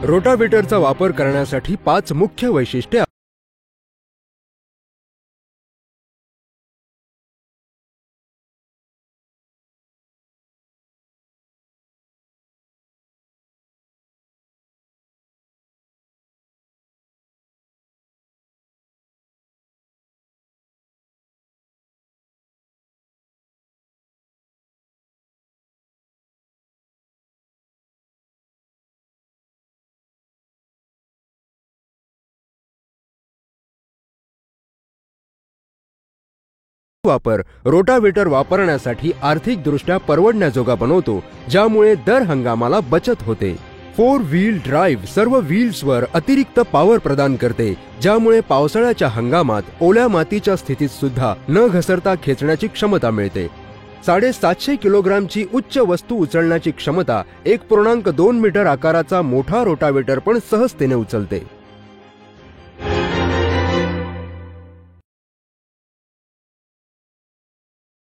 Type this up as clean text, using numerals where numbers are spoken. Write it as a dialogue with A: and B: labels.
A: रोटावेटरचा वापर करण्यासाठी 5 मुख्य वैशिष्ट्ये. वापर रोटावेटर वापरण्यासाठी आर्थिकदृष्ट्या परवडण्याजोगा बनवतो, ज्यामुळे दर हंगामाला बचत होते. 4 व्हील ड्राइव्ह सर्व व्हील्सवर अतिरिक्त पॉवर प्रदान करते, ज्यामुळे पावसाळ्याच्या हंगामात ओल्या मातीच्या स्थितीत सुद्धा न घसरता खेचण्याची क्षमता मिळते. 750 किलोग्रामची उच्च वस्तू उचलण्याची क्षमता 1.2 मीटर आकाराचा मोठा रोटावेटर पण सहजतेने उचलते.